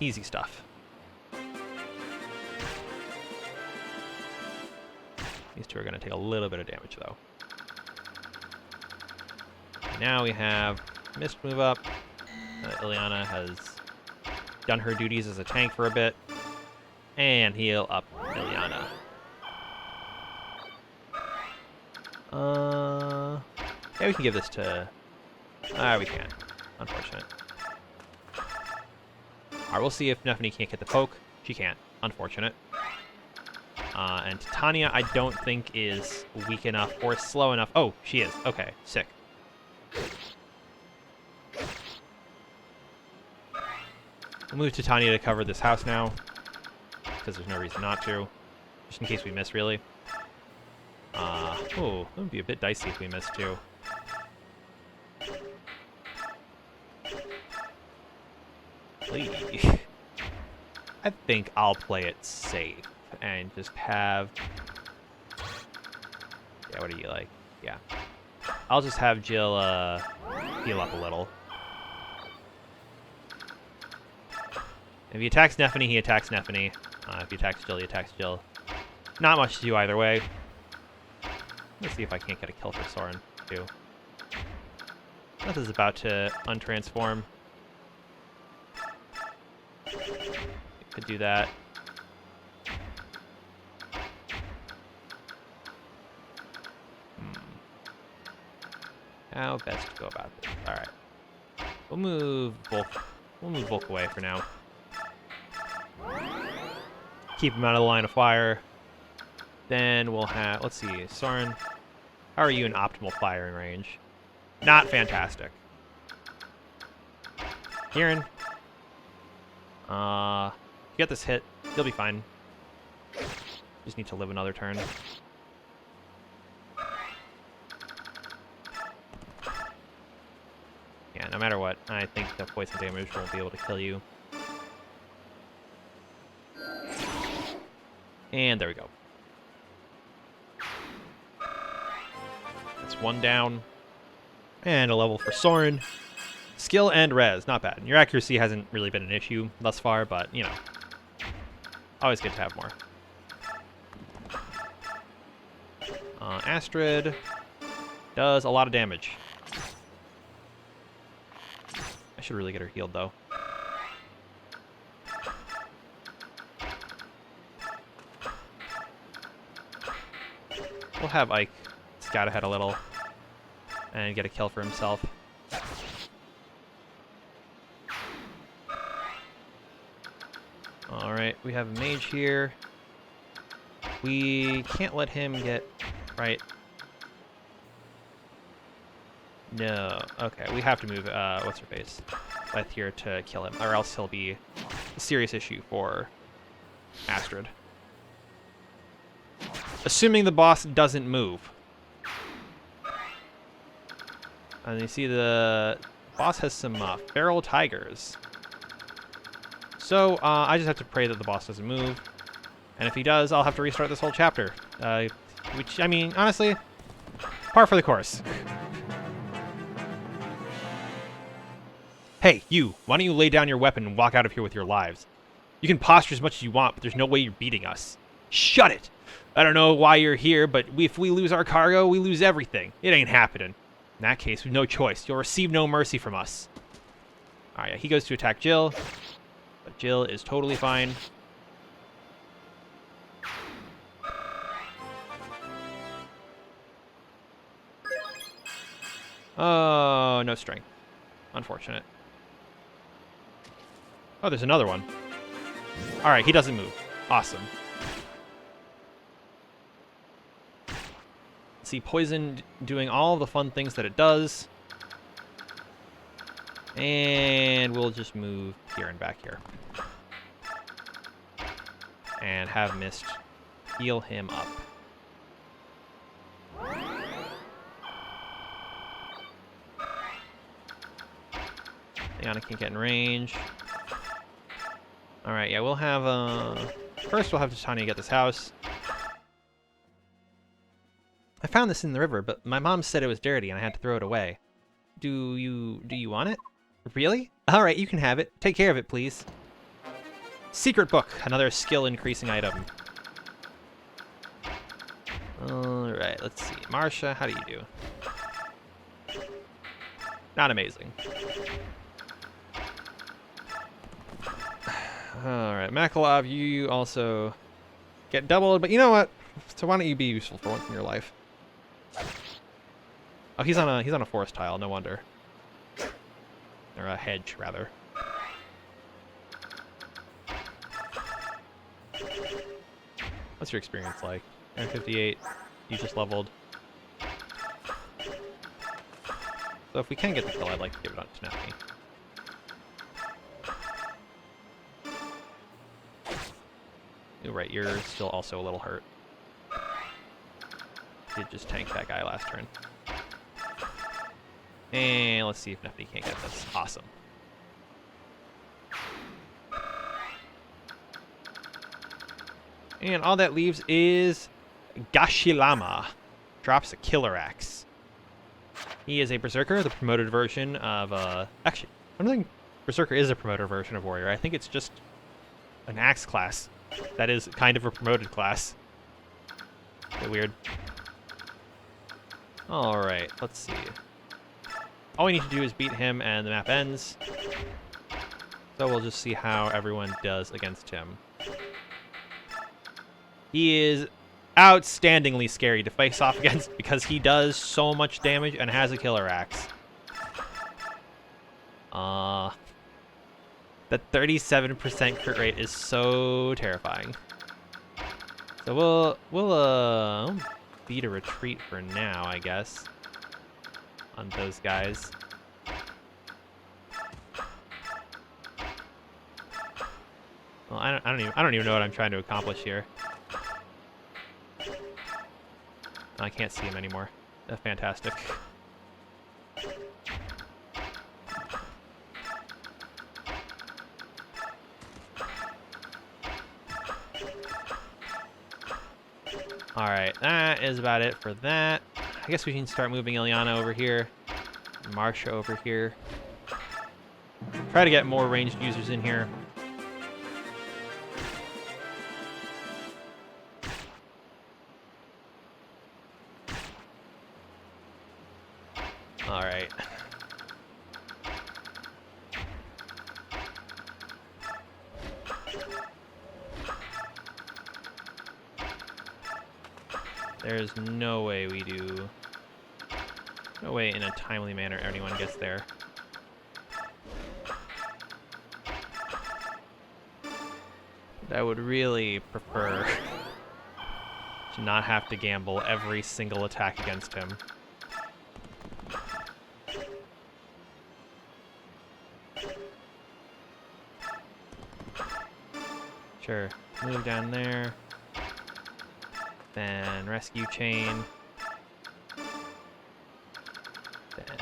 Easy stuff. These two are going to take a little bit of damage, though. Now we have Mist move up. Ilyana has done her duties as a tank for a bit. And heal up Ilyana. Yeah, we can give this to... we can't. Unfortunate. Alright, we'll see if Nefni can't get the poke. She can't. Unfortunate. And Titania, I don't think is weak enough or slow enough. Oh, she is. Okay, sick. We'll move Titania to cover this house now, because there's no reason not to. Just in case we miss, really. Oh, that would be a bit dicey if we miss, too. I think I'll play it safe and just have Yeah, what do you like? Yeah. I'll just have Jill heal up a little. If he attacks Nephany, he attacks Nephany. If he attacks Jill, he attacks Jill. Not much to do either way. Let's see if I can't get a kill for Soren, too. This is about to untransform. Could do that. How best to go about this? All right. We'll move Volk away for now. Keep him out of the line of fire. Then we'll have, let's see, Soren, how are you in optimal firing range? Not fantastic. Kieran, get this hit, you'll be fine. Just need to live another turn. Yeah, no matter what, I think the poison damage won't be able to kill you. And there we go. That's one down. And a level for Soren. Skill and res, not bad. Your accuracy hasn't really been an issue thus far, but, you know, always good to have more. Astrid does a lot of damage. I should really get her healed, though. We'll have Ike scout ahead a little and get a kill for himself. Alright, we have a mage here. We can't let him get... right. No. Okay, we have to move, what's-her-face? Leth here to kill him, or else he'll be a serious issue for Astrid. Assuming the boss doesn't move. And you see the boss has some feral tigers. So I just have to pray that the boss doesn't move. And if he does, I'll have to restart this whole chapter. Which, I mean, honestly, par for the course. Hey, you, why don't you lay down your weapon and walk out of here with your lives? You can posture as much as you want, but there's no way you're beating us. Shut it! I don't know why you're here, but if we lose our cargo, we lose everything. It ain't happening. In that case, we've no choice. You'll receive no mercy from us. Alright, he goes to attack Jill. But Jill is totally fine. Oh, no strength. Unfortunate. Oh, there's another one. Alright, he doesn't move. Awesome. See poison doing all the fun things that it does. And we'll just move Kieran back here. And have Mist heal him up. Diana can't get in range. Alright, yeah, we'll have, first we'll have Titania get this house. I found this in the river, but my mom said it was dirty and I had to throw it away. Do you want it? Really? Alright, you can have it. Take care of it, please. Secret book, another skill increasing item. Alright, let's see. Marcia, how do you do? Not amazing. Alright, Makalov, you also get doubled, but you know what? So why don't you be useful for once in your life? Oh, he's on a forest tile, no wonder. Or a hedge, rather. What's your experience like? 58, you just leveled. So if we can get the kill, I'd like to give it on to Nephany. You're right, you're still also a little hurt. Did just tank that guy last turn. And let's see if Nephany can't get this. Awesome. And all that leaves is Gashilama. drops a killer axe. He is a berserker, the promoted version of actually, I don't think berserker is a promoted version of warrior. I think it's just an axe class that is kind of a promoted class. A bit weird. All right, let's see. All we need to do is beat him, and the map ends. So we'll just see how everyone does against him. He is outstandingly scary to face off against because he does so much damage and has a killer axe. The 37% crit rate is so terrifying. So we'll beat a retreat for now, I guess, on those guys. Well, I don't even know what I'm trying to accomplish here. I can't see him anymore. Fantastic. Alright, that is about it for that. I guess we can start moving Ilyana over here. Marsha over here. Try to get more ranged users in here. Alright. There's no way we do... No way in a timely manner anyone gets there. I would really prefer to not have to gamble every single attack against him. Sure, move down there. Then rescue chain. Then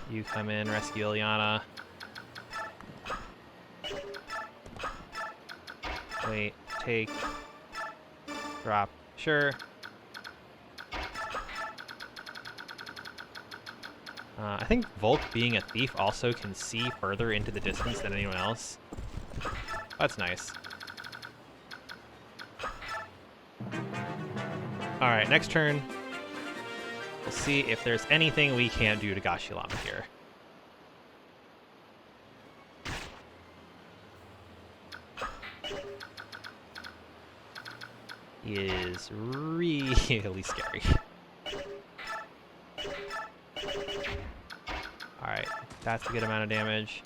you come in, rescue Ilyana. Wait, take, drop, sure. I think Volk, being a thief, also can see further into the distance than anyone else. That's nice. Alright, next turn. We'll see if there's anything we can't do to Gashilama here. He is really scary. Alright, that's a good amount of damage.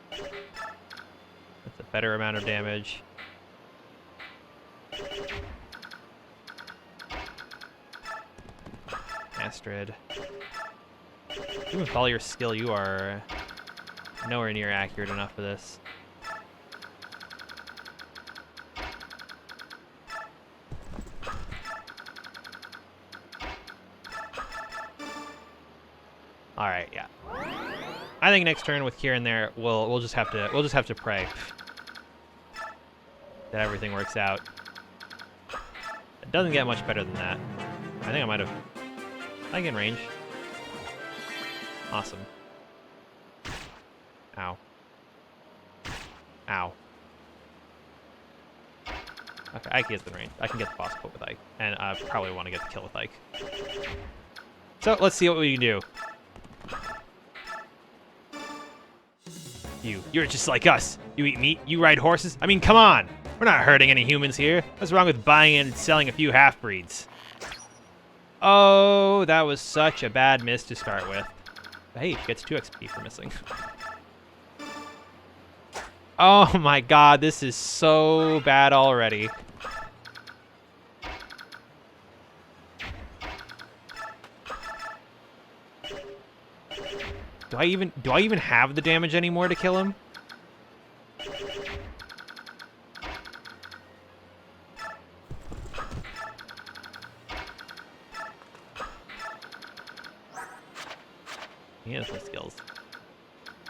That's a better amount of damage. Astrid. Even with all your skill, you are nowhere near accurate enough for this. All right, yeah. I think next turn with Kieran there, we'll just have to pray that everything works out. It doesn't get much better than that. I think I might have. I get in range. Awesome. Ow. Ow. Okay, Ike is in range. I can get the boss quote with Ike, and I probably want to get the kill with Ike. So let's see what we can do. You're just like us. You eat meat, you ride horses. I mean, come on. We're not hurting any humans here. What's wrong with buying and selling a few half-breeds? Oh, that was such a bad miss to start with. But hey, she gets 2 XP for missing. Oh my god, this is so bad already. Do I even have the damage anymore to kill him? He has no skills.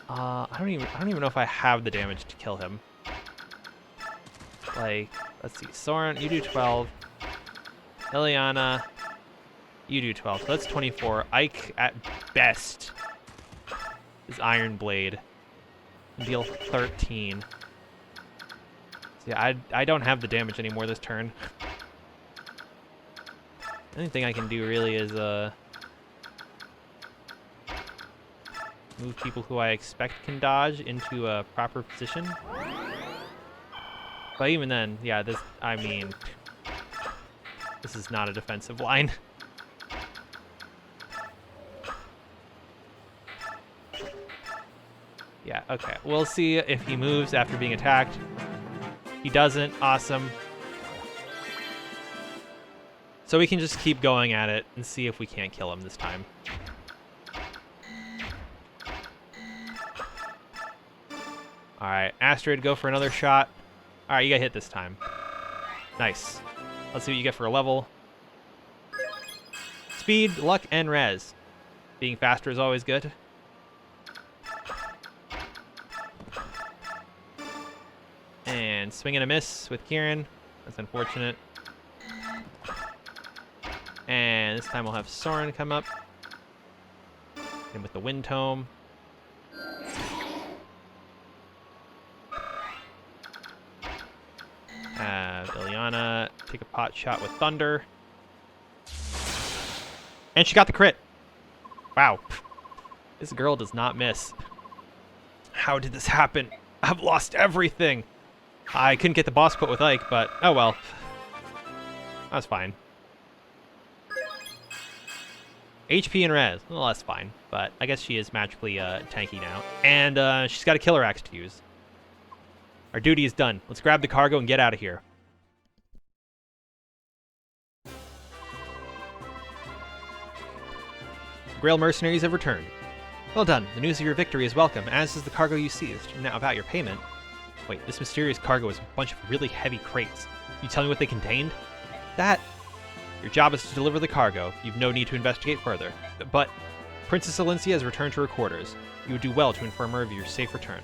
I don't even know if I have the damage to kill him. Like, let's see. Soren, you do 12. Ilyana, You do 12, so that's 24. Ike, at best, is Iron Blade. Deal 13. So yeah, I don't have the damage anymore this turn. The only thing I can do really is move people who I expect can dodge into a proper position. But even then, yeah, this is not a defensive line. Yeah, okay. We'll see if he moves after being attacked. He doesn't. Awesome. So we can just keep going at it and see if we can't kill him this time. Alright, Astrid, go for another shot. Alright, you got hit this time. Nice. Let's see what you get for a level. Speed, luck, and res. Being faster is always good. And swing and a miss with Kieran. That's unfortunate. And this time we'll have Soren come up. And with the Wind Tome. Ilyana take a pot shot with Thunder. And she got the crit. Wow. This girl does not miss. How did this happen? I've lost everything. I couldn't get the boss put with Ike, but oh well. That's fine. HP and res. Well, that's fine. But I guess she is magically tanky now. And she's got a killer axe to use. Our duty is done. Let's grab the cargo and get out of here. Grail mercenaries have returned. Well done. The news of your victory is welcome, as is the cargo you seized. Now about your payment. Wait, this mysterious cargo is a bunch of really heavy crates. You tell me what they contained? Your job is to deliver the cargo. You've no need to investigate further. But Princess Alencia has returned to her quarters. You would do well to inform her of your safe return.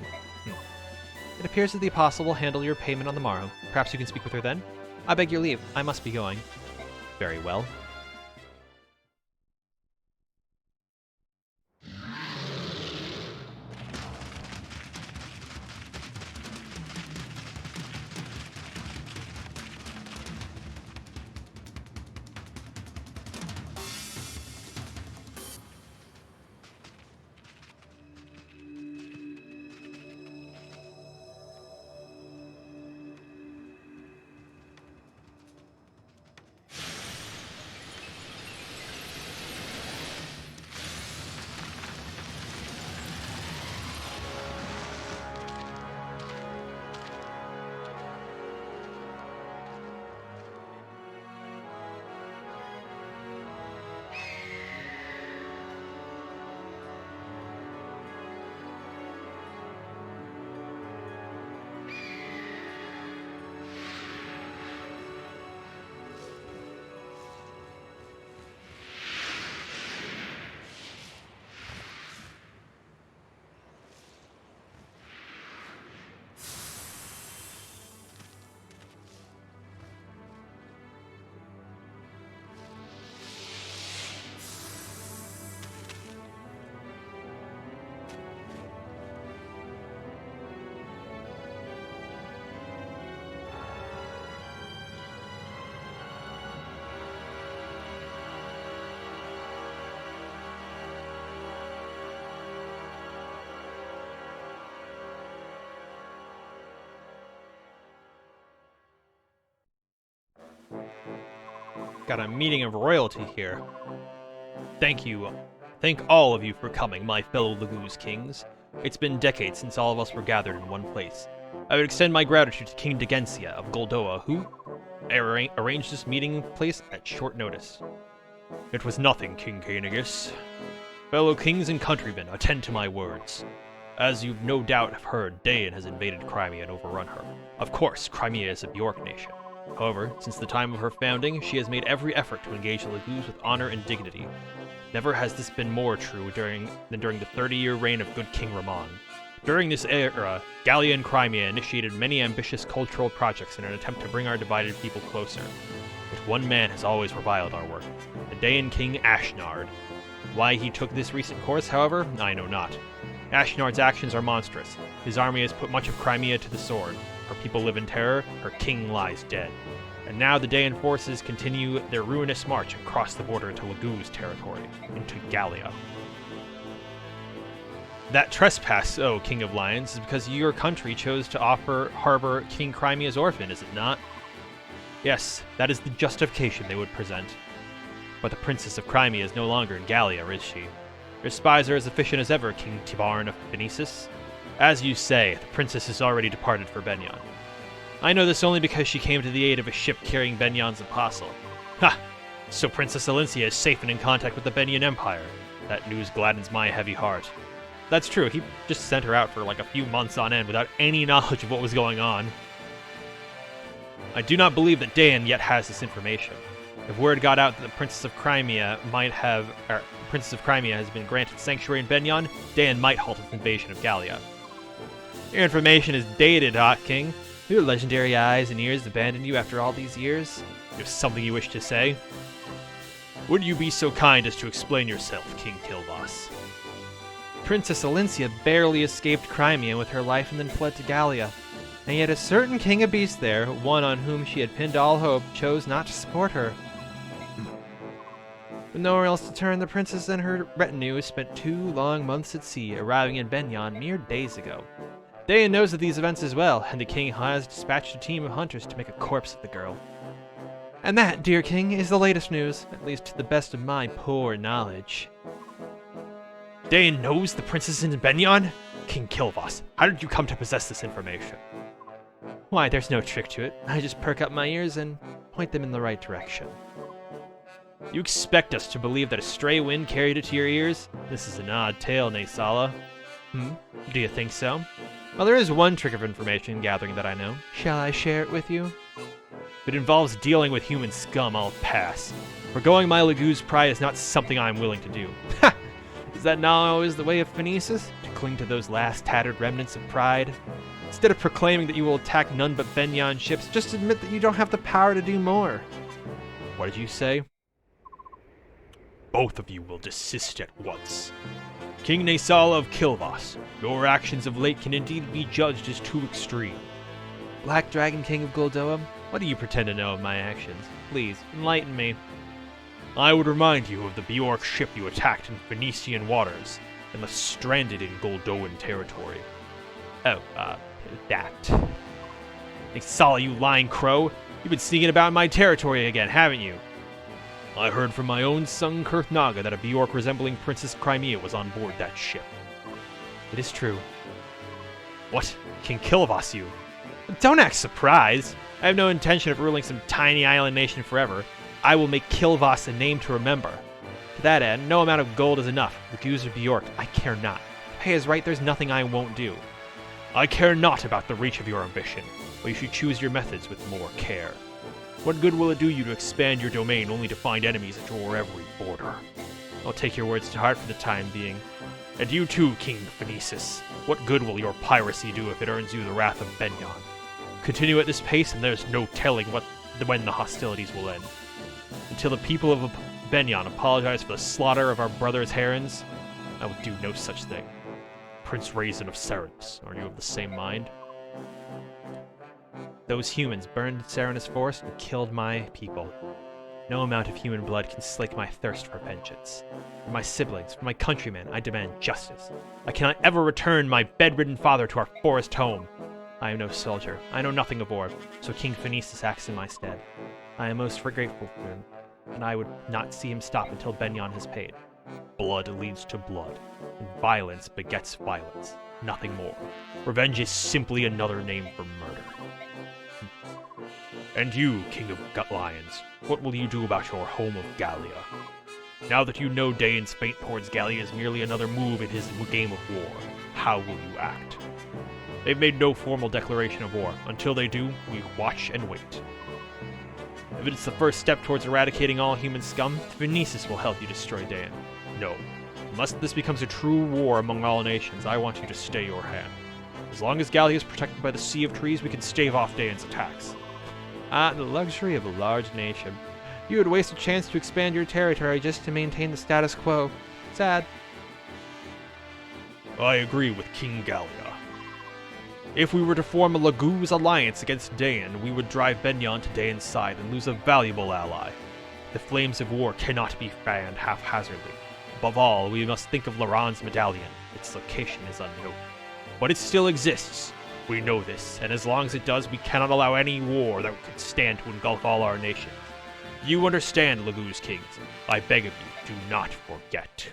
It appears that the Apostle will handle your payment on the morrow. Perhaps you can speak with her then? I beg your leave. I must be going. Very well. Got a meeting of royalty here. Thank you. Thank all of you for coming, my fellow Laguz kings. It's been decades since all of us were gathered in one place. I would extend my gratitude to King Degencia of Goldoa, who arranged this meeting place at short notice. It was nothing, King Cainigus. Fellow kings and countrymen, attend to my words. As you no doubt have heard, Dain has invaded Crimea and overrun her. Of course, Crimea is a Bjork nation. However, since the time of her founding, she has made every effort to engage the Laguz with honor and dignity. Never has this been more true than during the 30-year reign of good King Ramon. During this era, Gallia and Crimea initiated many ambitious cultural projects in an attempt to bring our divided people closer. But one man has always reviled our work, the Daean King Ashnard. Why he took this recent course, however, I know not. Ashnard's actions are monstrous. His army has put much of Crimea to the sword. Her people live in terror, her king lies dead. And now the Daean forces continue their ruinous march and cross the border into Lagoo's territory, into Gallia. That trespass, O King of Lions, is because your country chose to harbor King Crimea's orphan, is it not? Yes, that is the justification they would present. But the Princess of Crimea is no longer in Gallia, is she? Your spies are as efficient as ever, King Tibarn of Phoenicis. As you say, the princess has already departed for Benyon. I know this only because she came to the aid of a ship carrying Benyon's apostle. Ha! So Princess Alencia is safe and in contact with the Benyon Empire. That news gladdens my heavy heart. That's true, he just sent her out for like a few months on end without any knowledge of what was going on. I do not believe that Daean yet has this information. If word got out that the Princess of Crimea has been granted sanctuary in Benyon, Daean might halt its invasion of Gallia. Your information is dated, Hot King. Your legendary eyes and ears abandoned you after all these years. You have something you wish to say? Would you be so kind as to explain yourself, King Kilvas? Princess Alencia barely escaped Crimea with her life and then fled to Gallia. And yet a certain king of beasts there, one on whom she had pinned all hope, chose not to support her. With nowhere else to turn, the princess and her retinue spent 2 long months at sea, arriving in Benyon mere days ago. Daean knows of these events as well, and the king has dispatched a team of hunters to make a corpse of the girl. And that, dear king, is the latest news, at least to the best of my poor knowledge. Daean knows the princess is in Benyon? King Kilvas, how did you come to possess this information? Why, there's no trick to it. I just perk up my ears and point them in the right direction. You expect us to believe that a stray wind carried it to your ears? This is an odd tale, Naysala. Do you think so? Well, there is one trick of information gathering that I know. Shall I share it with you? If it involves dealing with human scum, I'll pass. Forgoing my Lagoo's pride is not something I'm willing to do. Ha! Is that not always the way of Phoenicis? To cling to those last tattered remnants of pride? Instead of proclaiming that you will attack none but Benyon ships, just admit that you don't have the power to do more. What did you say? Both of you will desist at once. King Naysala of Kilvas, your actions of late can indeed be judged as too extreme. Black Dragon King of Goldoa, what do you pretend to know of my actions? Please, enlighten me. I would remind you of the Bjork ship you attacked in Phoenician waters and left stranded in Goldoan territory. Oh, that. Naysala, you lying crow! You've been sneaking about in my territory again, haven't you? I heard from my own son Kurthnaga that a Bjork resembling Princess Crimea was on board that ship. It is true. What? King Kilvas, you? Don't act surprised. I have no intention of ruling some tiny island nation forever. I will make Kilvas a name to remember. To that end, no amount of gold is enough. Lagoo's or Bjork, I care not. Pay is right, there's nothing I won't do. I care not about the reach of your ambition, but you should choose your methods with more care. What good will it do you to expand your domain only to find enemies at your every border? I'll take your words to heart for the time being. And you too, King Phoenicis. What good will your piracy do if it earns you the wrath of Benyon? Continue at this pace and there's no telling when the hostilities will end. Until the people of Benyon apologize for the slaughter of our brothers' herons, I will do no such thing. Prince Raisin of Serenus, are you of the same mind? Those humans burned Serenus Forest and killed my people. No amount of human blood can slake my thirst for vengeance. For my siblings, for my countrymen, I demand justice. I cannot ever return my bedridden father to our forest home. I am no soldier. I know nothing of war, so King Phoenicis acts in my stead. I am most grateful for him, and I would not see him stop until Benyon has paid. Blood leads to blood, and violence begets violence. Nothing more. Revenge is simply another name for murder. And you, King of Lions, what will you do about your home of Gallia? Now that you know Daean's fate towards Gallia is merely another move in his game of war, how will you act? They've made no formal declaration of war. Until they do, we watch and wait. If it's the first step towards eradicating all human scum, Phoenicis will help you destroy Daean. No. Unless this becomes a true war among all nations, I want you to stay your hand. As long as Gallia is protected by the Sea of Trees, we can stave off Daean's attacks. Ah, the luxury of a large nation. You would waste a chance to expand your territory just to maintain the status quo. Sad. I agree with King Gallia. If we were to form a Laguz alliance against Dayan, we would drive Benyon to Dayan's side and lose a valuable ally. The flames of war cannot be fanned haphazardly. Above all, we must think of Laran's medallion. Its location is unknown. But it still exists. We know this, and as long as it does, we cannot allow any war that could stand to engulf all our nations. You understand, Laguz kings. I beg of you, do not forget.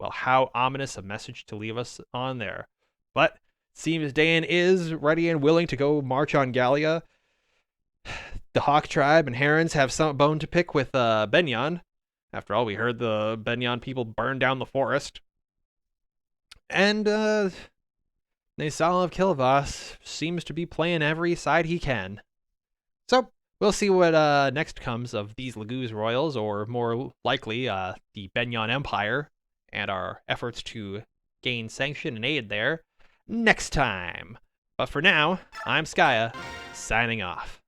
Well, how ominous a message to leave us on there. But it seems Dayan is ready and willing to go march on Gallia. The Hawk tribe and Herons have some bone to pick with Benyon. After all, we heard the Benyon people burn down the forest. And Naysal of Kilvas seems to be playing every side he can. So, we'll see what next comes of these Laguz royals, or more likely, the Benyon Empire, and our efforts to gain sanction and aid there next time. But for now, I'm Skya, signing off.